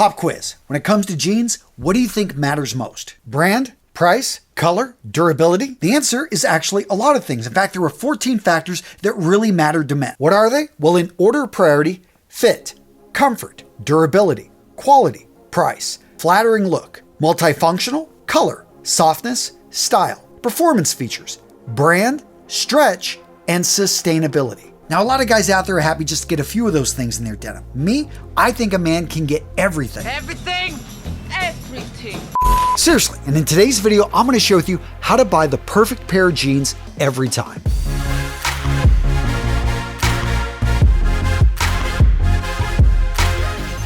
Pop quiz. When it comes to jeans, what do you think matters most? Brand, price, color, durability? The answer is actually a lot of things. In fact, there are 14 factors that really matter to men. What are they? Well, in order of priority: fit, comfort, durability, quality, price, flattering look, multifunctional, color, softness, style, performance features, brand, stretch, and sustainability. Now, a lot of guys out there are happy just to get a few of those things in their denim. Me, I think a man can get everything. Everything! Seriously, and in today's video, I'm going to share with you how to buy the perfect pair of jeans every time.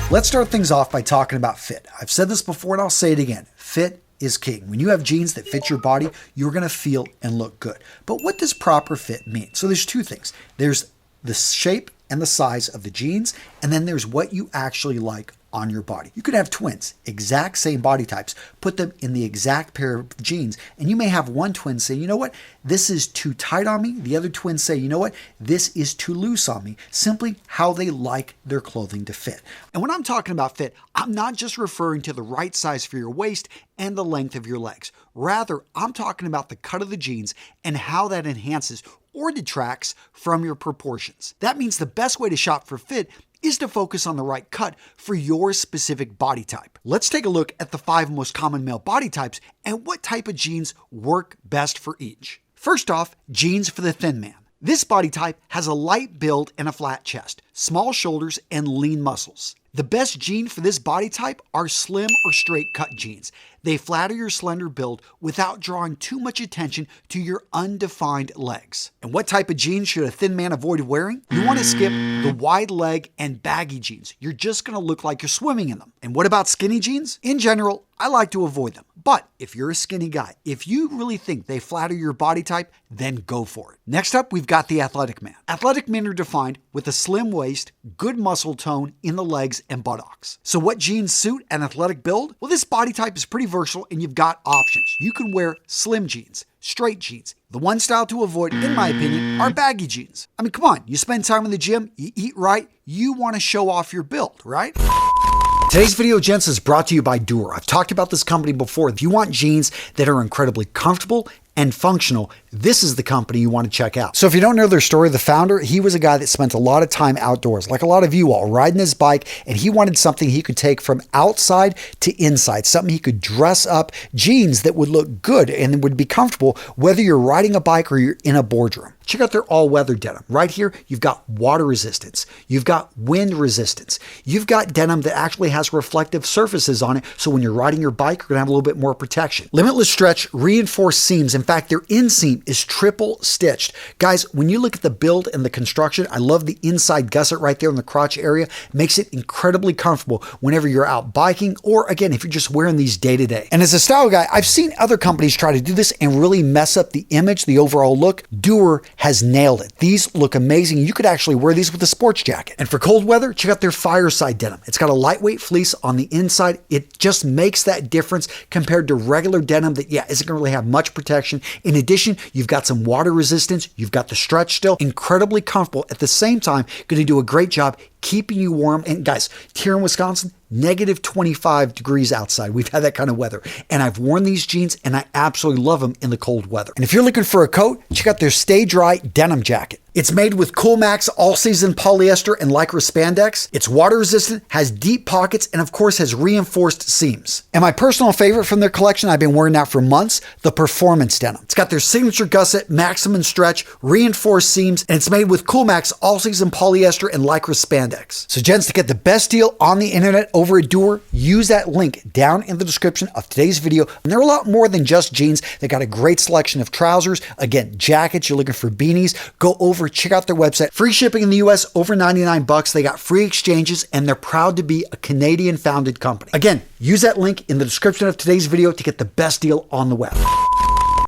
Let's start things off by talking about fit. I've said this before and I'll say it again. Fit is king. When you have jeans that fit your body, you're going to feel and look good. But what does proper fit mean? So there's two things. There's the shape and the size of the jeans, and then there's what you actually like on your body. You could have twins, exact same body types, put them in the exact pair of jeans, and you may have one twin say, you know what, this is too tight on me. The other twin say, you know what, this is too loose on me. Simply how they like their clothing to fit. And when I'm talking about fit, I'm not just referring to the right size for your waist and the length of your legs. Rather, I'm talking about the cut of the jeans and how that enhances or detracts from your proportions. That means the best way to shop for fit is to focus on the right cut for your specific body type. Let's take a look at the 5 most common male body types and what type of jeans work best for each. First off, jeans for the thin man. This body type has a light build and a flat chest, small shoulders, and lean muscles. The best jean for this body type are slim or straight cut jeans. They flatter your slender build without drawing too much attention to your undefined legs. And what type of jeans should a thin man avoid wearing? You want to skip the wide leg and baggy jeans. You're just going to look like you're swimming in them. And what about skinny jeans? In general, I like to avoid them. But if you're a skinny guy, if you really think they flatter your body type, then go for it. Next up, we've got the athletic man. Athletic men are defined with a slim waist, good muscle tone in the legs and buttocks. So what jeans suit an athletic build? Well, this body type is pretty versatile and you've got options. You can wear slim jeans, straight jeans. The one style to avoid, in my opinion, are baggy jeans. I mean, come on, you spend time in the gym, you eat right, you want to show off your build, right? Today's video, gents, is brought to you by Duer. I've talked about this company before. If you want jeans that are incredibly comfortable and functional, this is the company you want to check out. So if you don't know their story, the founder, he was a guy that spent a lot of time outdoors, like a lot of you all, riding his bike, and he wanted something he could take from outside to inside, something he could dress up, jeans that would look good and would be comfortable, whether you're riding a bike or you're in a boardroom. Check out their all-weather denim. Right here, you've got water resistance. You've got wind resistance. You've got denim that actually has reflective surfaces on it, so when you're riding your bike, you're going to have a little bit more protection. Limitless stretch, reinforced seams. In fact, their inseam is triple stitched. Guys, when you look at the build and the construction, I love the inside gusset right there in the crotch area. Makes it incredibly comfortable whenever you're out biking, or again, if you're just wearing these day to day. And as a style guy, I've seen other companies try to do this and really mess up the image, the overall look. Duer has nailed it. These look amazing. You could actually wear these with a sports jacket. And for cold weather, check out their fireside denim. It's got a lightweight fleece on the inside. It just makes that difference compared to regular denim that, isn't going to really have much protection. In addition, you've got some water resistance. You've got the stretch still. Incredibly comfortable. At the same time, going to do a great job keeping you warm. And guys, here in Wisconsin, negative 25 degrees outside. We've had that kind of weather. And I've worn these jeans and I absolutely love them in the cold weather. And if you're looking for a coat, check out their Stay Dry denim jacket. It's made with Coolmax all-season polyester and lycra spandex. It's water resistant, has deep pockets, and of course has reinforced seams. And my personal favorite from their collection, I've been wearing now for months, the Performance denim. It's got their signature gusset, maximum stretch, reinforced seams, and it's made with Coolmax all-season polyester and lycra spandex. So gents, to get the best deal on the internet over at Duer, use that link down in the description of today's video. And they're a lot more than just jeans. They got a great selection of trousers, again, jackets, you're looking for beanies, go over, check out their website. Free shipping in the US, over $99. They got free exchanges, and they're proud to be a Canadian founded company. Again, use that link in the description of today's video to get the best deal on the web.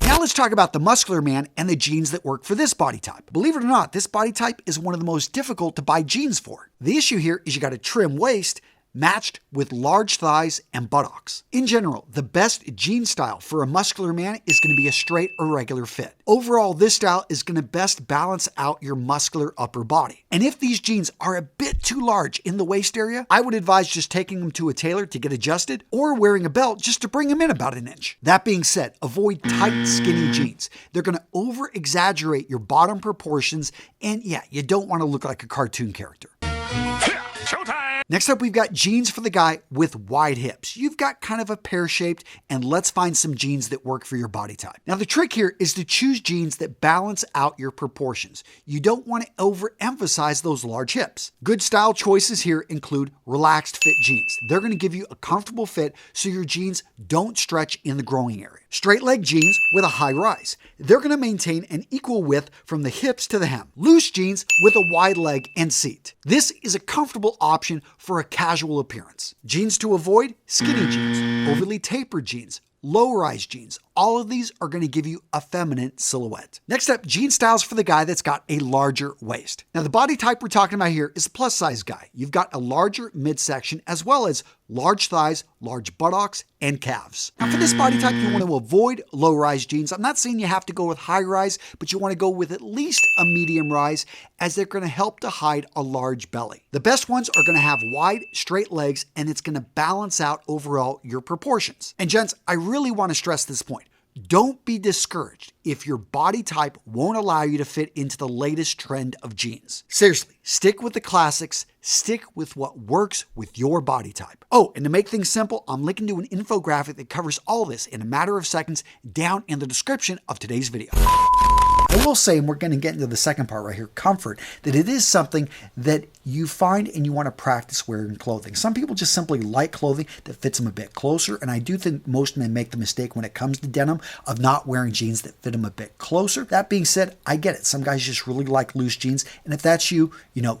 Now let's talk about the muscular man and the jeans that work for this body type. Believe it or not, this body type is one of the most difficult to buy jeans for. The issue here is you got a trim waist, matched with large thighs and buttocks. In general, the best jean style for a muscular man is going to be a straight or regular fit. Overall, this style is going to best balance out your muscular upper body. And if these jeans are a bit too large in the waist area, I would advise just taking them to a tailor to get adjusted or wearing a belt just to bring them in about an inch. That being said, avoid tight, skinny jeans. They're going to over-exaggerate your bottom proportions, and yeah, you don't want to look like a cartoon character. Showtime! Next up, we've got jeans for the guy with wide hips. You've got kind of a pear-shaped, and let's find some jeans that work for your body type. Now, the trick here is to choose jeans that balance out your proportions. You don't want to overemphasize those large hips. Good style choices here include relaxed fit jeans. They're going to give you a comfortable fit so your jeans don't stretch in the growing area. Straight leg jeans with a high rise. They're going to maintain an equal width from the hips to the hem. Loose jeans with a wide leg and seat. This is a comfortable option for a casual appearance. Jeans to avoid: skinny jeans, overly tapered jeans, low-rise jeans. All of these are going to give you a feminine silhouette. Next up, jean styles for the guy that's got a larger waist. Now, the body type we're talking about here is a plus-size guy. You've got a larger midsection as well as large thighs, large buttocks, and calves. Now, for this body type, you want to avoid low-rise jeans. I'm not saying you have to go with high-rise, but you want to go with at least a medium rise, as they're going to help to hide a large belly. The best ones are going to have wide, straight legs, and it's going to balance out overall your proportions. And gents, I really want to stress this point. Don't be discouraged if your body type won't allow you to fit into the latest trend of jeans. Seriously, stick with the classics, stick with what works with your body type. Oh, and to make things simple, I'm linking to an infographic that covers all this in a matter of seconds down in the description of today's video. I will say, and we're going to get into the second part right here, comfort, that it is something that you find and you want to practice wearing clothing. Some people just simply like clothing that fits them a bit closer, and I do think most men make the mistake when it comes to denim of not wearing jeans that fit them a bit closer. That being said, I get it. Some guys just really like loose jeans, and if that's you,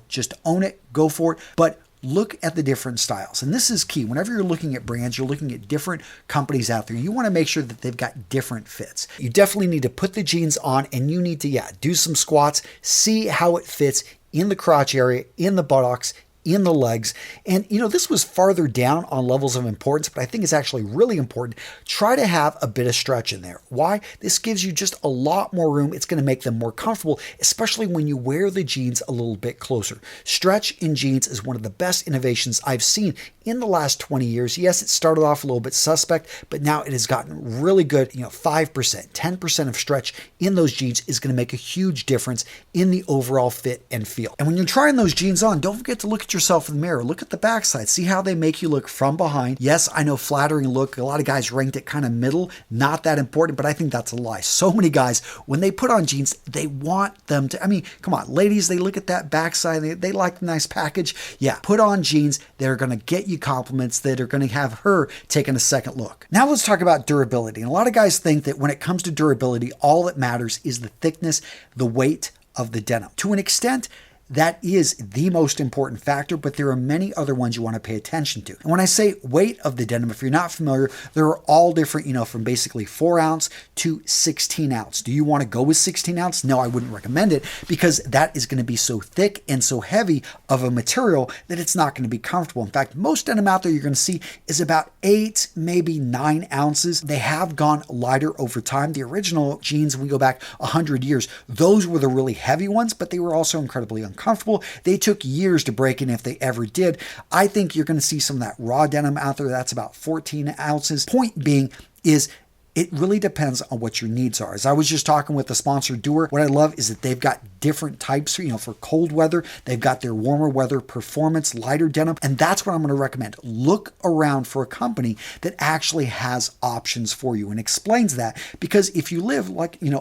just own it, go for it. But look at the different styles. And this is key. Whenever you're looking at brands, you're looking at different companies out there. You want to make sure that they've got different fits. You definitely need to put the jeans on, and you need to, do some squats, see how it fits in the crotch area, in the buttocks, in the legs. And this was farther down on levels of importance, but I think it's actually really important. Try to have a bit of stretch in there. Why? This gives you just a lot more room. It's going to make them more comfortable, especially when you wear the jeans a little bit closer. Stretch in jeans is one of the best innovations I've seen in the last 20 years. Yes, it started off a little bit suspect, but now it has gotten really good. 5%, 10% of stretch in those jeans is going to make a huge difference in the overall fit and feel. And when you're trying those jeans on, don't forget to look at yourself in the mirror. Look at the backside. See how they make you look from behind. Yes, I know, flattering look. A lot of guys ranked it kind of middle. Not that important, but I think that's a lie. So many guys, when they put on jeans, they want them to, come on, ladies, they look at that backside. They like the nice package. Yeah, put on jeans that are going to get you compliments, that are going to have her taking a second look. Now let's talk about durability. And a lot of guys think that when it comes to durability, all that matters is the thickness, the weight of the denim. To an extent, that is the most important factor, but there are many other ones you want to pay attention to. And when I say weight of the denim, if you're not familiar, there are all different, from basically 4 ounce to 16 ounce. Do you want to go with 16 ounce? No, I wouldn't recommend it, because that is going to be so thick and so heavy of a material that it's not going to be comfortable. In fact, most denim out there you're going to see is about 8, maybe 9 ounces. They have gone lighter over time. The original jeans, when we go back 100 years, those were the really heavy ones, but they were also incredibly uncomfortable. They took years to break in, if they ever did. I think you're going to see some of that raw denim out there. That's about 14 ounces. Point being is, it really depends on what your needs are. As I was just talking with the sponsor, Doer, what I love is that they've got different types, for cold weather. They've got their warmer weather performance, lighter denim, and that's what I'm going to recommend. Look around for a company that actually has options for you and explains that, because if you live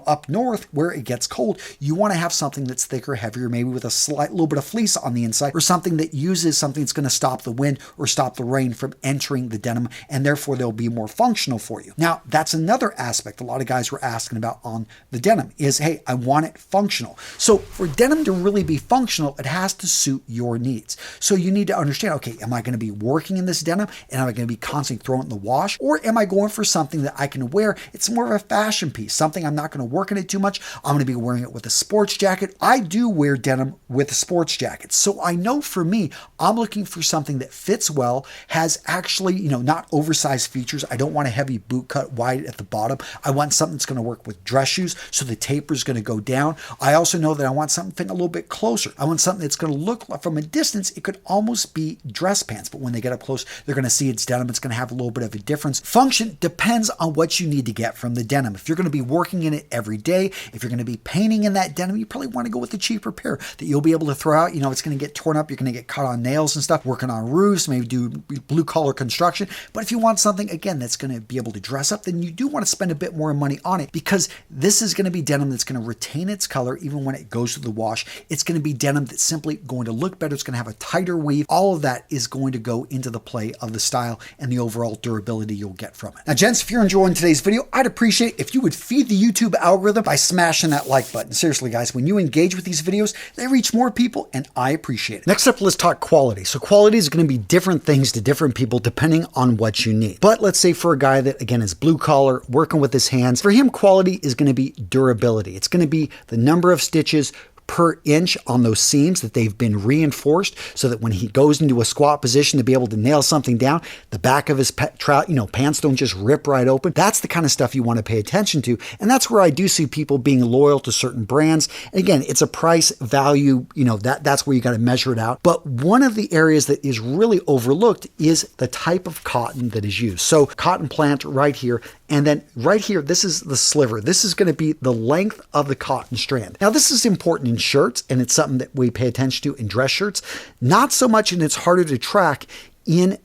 up north where it gets cold, you want to have something that's thicker, heavier, maybe with a little bit of fleece on the inside, or something that uses something that's going to stop the wind or stop the rain from entering the denim, and therefore they'll be more functional for you. Now, that's another aspect a lot of guys were asking about on the denim is, hey, I want it functional. So for denim to really be functional, it has to suit your needs. So you need to understand, okay, am I going to be working in this denim and am I going to be constantly throwing it in the wash? Or am I going for something that I can wear? It's more of a fashion piece, something I'm not going to work in it too much. I'm going to be wearing it with a sports jacket. I do wear denim with sports jackets. So I know for me, I'm looking for something that fits well, has actually, not oversized features. I don't want a heavy boot cut wide at the bottom. I want something that's going to work with dress shoes, so the taper is going to go down. I also know that I want something fitting a little bit closer. I want something that's going to look like, from a distance, it could almost be dress pants, but when they get up close, they're going to see it's denim. It's going to have a little bit of a difference. Function depends on what you need to get from the denim. If you're going to be working in it every day, if you're going to be painting in that denim, you probably want to go with the cheaper pair that you'll be able to throw out. It's going to get torn up. You're going to get caught on nails and stuff, working on roofs, maybe do blue collar construction. But if you want something, again, that's going to be able to dress up, then you do want to spend a bit more money on it, because this is going to be denim that's going to retain its color even when it goes through the wash. It's going to be denim that's simply going to look better. It's going to have a tighter weave. All of that is going to go into the play of the style and the overall durability you'll get from it. Now, gents, if you're enjoying today's video, I'd appreciate if you would feed the YouTube algorithm by smashing that like button. Seriously, guys, when you engage with these videos, they reach more people, and I appreciate it. Next up, let's talk quality. So quality is going to be different things to different people depending on what you need. But let's say for a guy that, again, is blue collar, working with his hands, for him, quality is going to be durability. It's going to be the number of stitches per inch on those seams, that they've been reinforced so that when he goes into a squat position to be able to nail something down, the back of his pants don't just rip right open. That's the kind of stuff you want to pay attention to. And that's where I do see people being loyal to certain brands. And again, it's a price value, that's where you got to measure it out. But one of the areas that is really overlooked is the type of cotton that is used. So cotton plant right here. And then right here, this is the sliver. This is going to be the length of the cotton strand. Now, this is important in shirts, and it's something that we pay attention to in dress shirts. Not so much, and it's harder to track in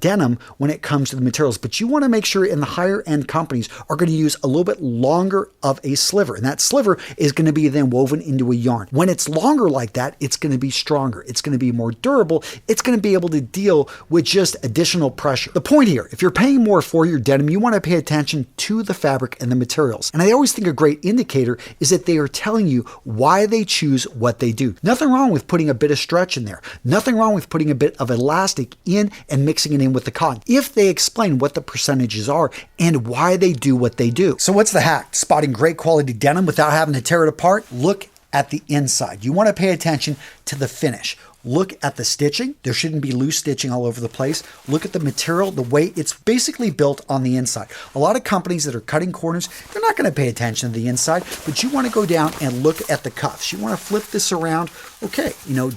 denim when it comes to the materials, but you want to make sure in the higher end companies are going to use a little bit longer of a sliver, and that sliver is going to be then woven into a yarn. When it's longer like that, it's going to be stronger. It's going to be more durable. It's going to be able to deal with just additional pressure. The point here, if you're paying more for your denim, you want to pay attention to the fabric and the materials. And I always think a great indicator is that they are telling you why they choose what they do. Nothing wrong with putting a bit of stretch in there. Nothing wrong with putting a bit of elastic in and mixing it in with the cotton, if they explain what the percentages are and why they do what they do. So what's the hack? Spotting great quality denim without having to tear it apart? Look at the inside. You want to pay attention to the finish. Look at the stitching. There shouldn't be loose stitching all over the place. Look at the material, the way it's basically built on the inside. A lot of companies that are cutting corners, they're not going to pay attention to the inside, but you want to go down and look at the cuffs. You want to flip this around. Okay,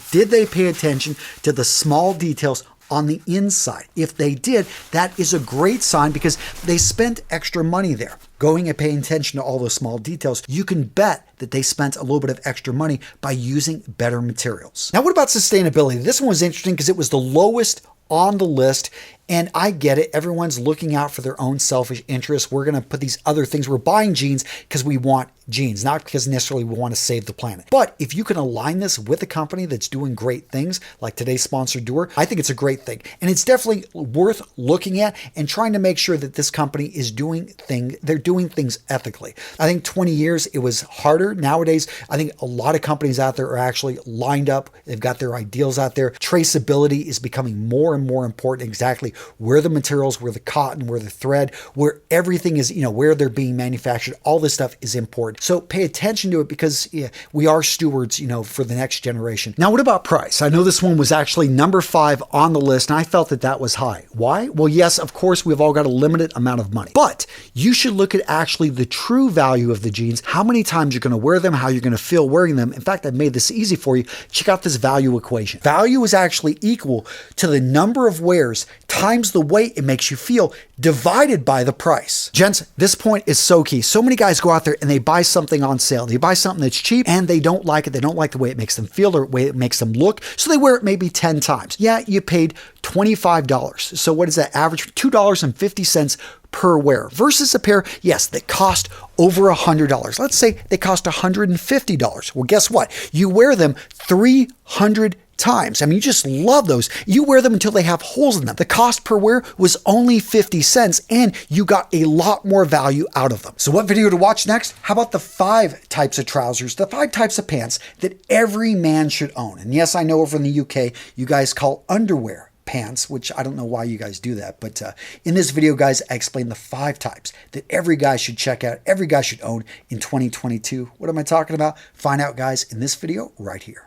did they pay attention to the small details on the inside? If they did, that is a great sign, because they spent extra money there. Going and paying attention to all those small details, you can bet that they spent a little bit of extra money by using better materials. Now, what about sustainability? This one was interesting because it was the lowest on the list. And I get it. Everyone's looking out for their own selfish interests. We're going to put these other things. We're buying jeans because we want jeans, not because necessarily we want to save the planet. But if you can align this with a company that's doing great things, like today's sponsor, Doer, I think it's a great thing. And it's definitely worth looking at and trying to make sure that this company is doing things ethically. I think 20 years, it was harder. Nowadays, I think a lot of companies out there are actually lined up. They've got their ideals out there. Traceability is becoming more and more important. Exactly where the materials, where the cotton, where the thread, where everything is, where they're being manufactured. All this stuff is important. So pay attention to it, because we are stewards, for the next generation. Now, what about price? I know this one was actually number 5 on the list, and I felt that was high. Why? Well, yes, of course, we've all got a limited amount of money, but you should look at actually the true value of the jeans, how many times you're going to wear them, how you're going to feel wearing them. In fact, I've made this easy for you. Check out this value equation. Value is actually equal to the number of wears times the way it makes you feel divided by the price. Gents, this point is so key. So many guys go out there and they buy something on sale. They buy something that's cheap and they don't like it. They don't like the way it makes them feel or the way it makes them look. So they wear it maybe 10 times. Yeah, you paid $25. So what is that average? $2.50 per wear versus a pair, yes, that cost over $100. Let's say they cost $150. Well, guess what? You wear them 300 times. I mean, you just love those. You wear them until they have holes in them. The cost per wear was only 50 cents and you got a lot more value out of them. So what video to watch next? How about the 5 types of trousers, the 5 types of pants that every man should own? And yes, I know over in the UK, you guys call underwear pants, which I don't know why you guys do that. But in this video, guys, I explain the 5 types that every guy should check out, every guy should own in 2022. What am I talking about? Find out, guys, in this video right here.